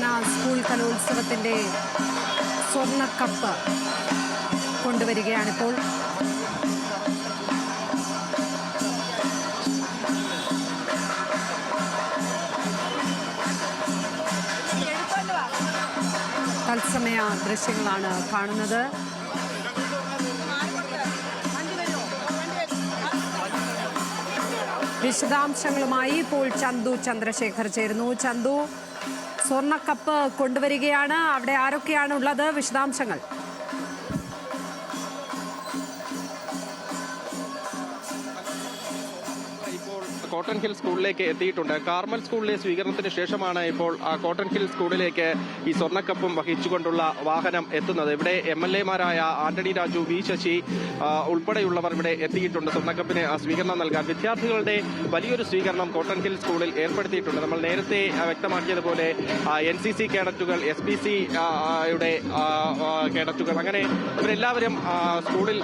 സംസ്ഥാന സ്കൂൾ കലോത്സവത്തിൻ്റെ സ്വർണ്ണക്കപ്പ് കൊണ്ടുവരികയാണിപ്പോൾ. തത്സമയ ദൃശ്യങ്ങളാണ് കാണുന്നത്. വിശദാംശങ്ങളുമായി ഇപ്പോൾ ചന്തു ചന്ദ്രശേഖർ ചേരുന്നു. ചന്തു, സ്വർണ്ണക്കപ്പ് കൊണ്ടുവരികയാണ്, അവിടെ ആരൊക്കെയാണ് ഉള്ളത്? വിശദാംശങ്ങൾ. കോട്ടൺ ഹിൽ സ്കൂളിലേക്ക് എത്തിയിട്ടുണ്ട്. കാർമൽ സ്കൂളിലെ സ്വീകരണത്തിന് ശേഷമാണ് ഇപ്പോൾ കോട്ടൺ ഹിൽ സ്കൂളിലേക്ക് ഈ സ്വർണ്ണക്കപ്പും വഹിച്ചുകൊണ്ടുള്ള വാഹനം എത്തുന്നത്. ഇവിടെ MLA-മാരായ ആന്റണി രാജു, വി ശശി ഉൾപ്പെടെയുള്ളവർ ഇവിടെ എത്തിയിട്ടുണ്ട് സ്വർണ്ണക്കപ്പിന് സ്വീകരണം നൽകാൻ. വിദ്യാർത്ഥികളുടെ വലിയൊരു സ്വീകരണം കോട്ടൺ ഹിൽ സ്കൂളിൽ ഏർപ്പെടുത്തിയിട്ടുണ്ട്. നമ്മൾ നേരത്തെ വ്യക്തമാക്കിയതുപോലെ NCC കേഡറ്റുകൾ, SPC-യുടെ കേഡറ്റുകൾ, അങ്ങനെ ഇവരെല്ലാവരും സ്കൂളിൽ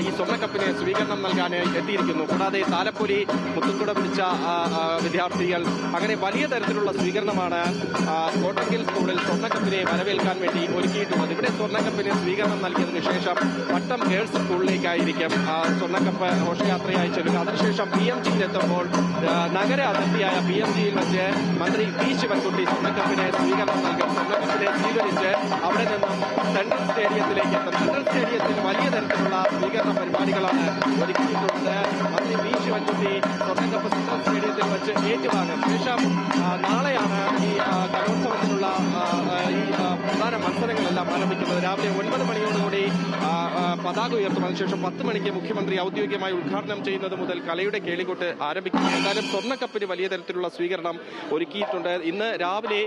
ഈ സ്വർണ്ണക്കപ്പിന് സ്വീകരണം നൽകാൻ എത്തിയിരിക്കുന്നു. കൂടാതെ താലപ്പൊലി, മുത്തുംകുട പിടിച്ച വിദ്യാർത്ഥികൾ, അങ്ങനെ വലിയ തരത്തിലുള്ള സ്വീകരണമാണ് കോട്ടൺ ഹിൽ സ്കൂളിൽ സ്വർണ്ണക്കപ്പിനെ വരവേൽക്കാൻ വേണ്ടി ഒരുക്കിയിട്ടുള്ളത്. ഇവിടെ സ്വർണ്ണക്കപ്പിന് സ്വീകരണം നൽകിയതിനു ശേഷം പട്ടം ഗേൾസ് സ്കൂളിലേക്കായിരിക്കും സ്വർണ്ണക്കപ്പ് ഘോഷയാത്രയായി ചെല്ലുക. അതിനുശേഷം PMG-യിലെത്തുമ്പോൾ നഗര അതിർത്തിയായ PMG-യിൽ വെച്ച് മന്ത്രി വി ശിവൻകുട്ടി സ്വർണ്ണക്കപ്പിന് സ്വീകരണം നൽകും. സ്വർണ്ണക്കപ്പിനെ സ്വീകരിച്ച് അവിടെ നിന്നും സെൻട്രൽ സ്റ്റേഡിയത്തിലേക്ക് എത്തും. സെൻട്രൽ സ്റ്റേഡിയത്തിൽ വലിയ തരത്തിലുള്ള സ്വീകരണ പരിപാടികളാണ് ഒരുക്കിയിട്ടുള്ളത്. മന്ത്രി വി ശിവൻകുട്ടി സ്വർണ്ണക്കപ്പ് സെൻട്രൽ സ്റ്റേഡിയത്തിൽ വെച്ച് ഏറ്റുവാങ്ങും. ശേഷം നാളെയാണ് ഈ കലോത്സവത്തിനുള്ള ഈ പ്രധാന മത്സരങ്ങളെല്ലാം ആരംഭിക്കുന്നത്. രാവിലെ 9 മണിയോടുകൂടി പതാക ഉയർത്തും. അതിനുശേഷം 10 മണിക്ക് മുഖ്യമന്ത്രി ഔദ്യോഗികമായി ഉദ്ഘാടനം ചെയ്യുന്നത് മുതൽ കലയുടെ കേളികൊട്ട് ആരംഭിക്കും. എന്തായാലും സ്വർണ്ണക്കപ്പിന് വലിയ തരത്തിലുള്ള സ്വീകരണം ഒരുക്കിയിട്ടുണ്ട്. ഇന്ന് രാവിലെ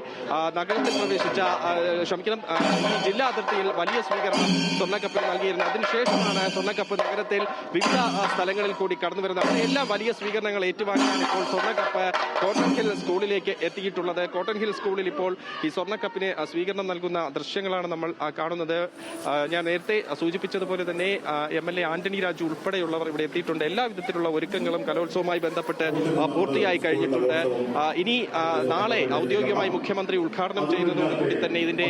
നഗരത്തിൽ പ്രവേശിച്ച ഈ ജില്ലാ അതിർത്തിയിൽ വലിയ സ്വീകരണം സ്വർണ്ണക്കപ്പിന് നൽകിയിരുന്നത്. അതിനുശേഷമാണ് സ്വർണ്ണക്കപ്പ് നഗരത്തിൽ വിവിധ സ്ഥലങ്ങളിൽ കൂടി കടന്നു വരുന്നത്. അവിടെയെല്ലാം വലിയ സ്വീകരണങ്ങൾ ഏറ്റുവാങ്ങാൻ ഇപ്പോൾ സ്വർണ്ണക്കപ്പ് കോട്ടൺ ഹിൽ സ്കൂളിലേക്ക് എത്തിയിട്ടുള്ളത്. കോട്ടൺ ഹിൽ സ്കൂളിൽ ഇപ്പോൾ ഈ സ്വർണ്ണക്കപ്പിന് സ്വീകരണം നൽകുന്ന ദൃശ്യങ്ങളാണ് നമ്മൾ കാണുന്നത്. ഞാൻ നേരത്തെ സൂചിപ്പിച്ചതുപോലെ തന്നെ MLA ആന്റണി രാജു ഉൾപ്പെടെയുള്ളവർ ഇവിടെ എത്തിയിട്ടുണ്ട്. എല്ലാ വിധത്തിലുള്ള ഒരുക്കങ്ങളും കലോത്സവവുമായി ബന്ധപ്പെട്ട് പൂർത്തിയായി കഴിഞ്ഞിട്ടുണ്ട്. ഇനി നാളെ ഔദ്യോഗികമായി മുഖ്യമന്ത്രി ഉദ്ഘാടനം ചെയ്യുന്നതോടുകൂടി തന്നെ ഇതിന്റെ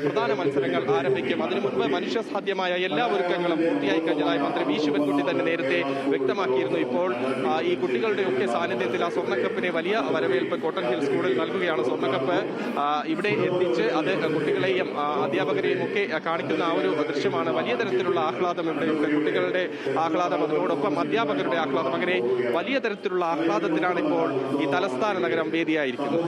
പ്രധാന മത്സരങ്ങൾ ആരംഭിക്കും. അതിനു മുൻപ് മനുഷ്യസാധ്യമായ എല്ലാ ഒരുക്കങ്ങളും പൂർത്തിയായി കഴിഞ്ഞതായി മന്ത്രി വി ശിവൻകുട്ടി തന്നെ നേരത്തെ വ്യക്തമാക്കിയിരുന്നു. ഇപ്പോൾ ഈ കുട്ടികളുടെയൊക്കെ സാന്നിധ്യത്തിൽ ആ സ്വർണ്ണക്കപ്പിനെ വലിയ വരവേൽപ്പ് കോട്ടൺ ഹിൽ സ്കൂളിൽ നൽകുകയാണ്. സ്വർണ്ണക്കപ്പ് ഇവിടെ എത്തിച്ച് അത് കുട്ടികളെയും അധ്യാപകരെയും ഒക്കെ കാണിക്കുന്ന ആ ഒരു ദൃശ്യമാണ്. വലിയ തരത്തിലുള്ള ആഹ്ലാദം ഇവിടെയുണ്ട്. കുട്ടികളുടെ ആഹ്ലാദം, അതിനോടൊപ്പം അധ്യാപകരുടെ ആഹ്ലാദം, അങ്ങനെ വലിയ തരത്തിലുള്ള ആഹ്ലാദത്തിലാണ് ഇപ്പോൾ ഈ തലസ്ഥാന നഗരം വേദിയായിരിക്കുന്നത്.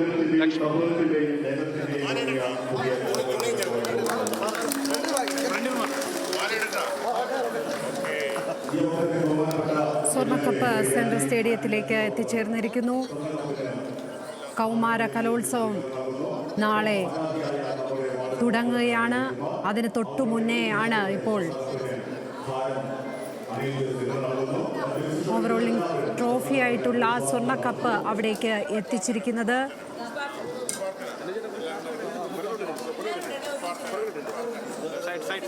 സ്വർണ്ണക്കപ്പ് സെൻട്രൽ സ്റ്റേഡിയത്തിലേക്ക് എത്തിച്ചേർന്നിരിക്കുന്നു. കൗമാര കലോത്സവം നാളെ തുടങ്ങുകയാണ്. അതിന് തൊട്ടു മുന്നേ ആണ് ഇപ്പോൾ ഓവറോളിംഗ് ട്രോഫി ആയിട്ടുള്ള സ്വർണ്ണക്കപ്പ് അവിടേക്ക് എത്തിച്ചിരിക്കുന്നത്. സൈഡ്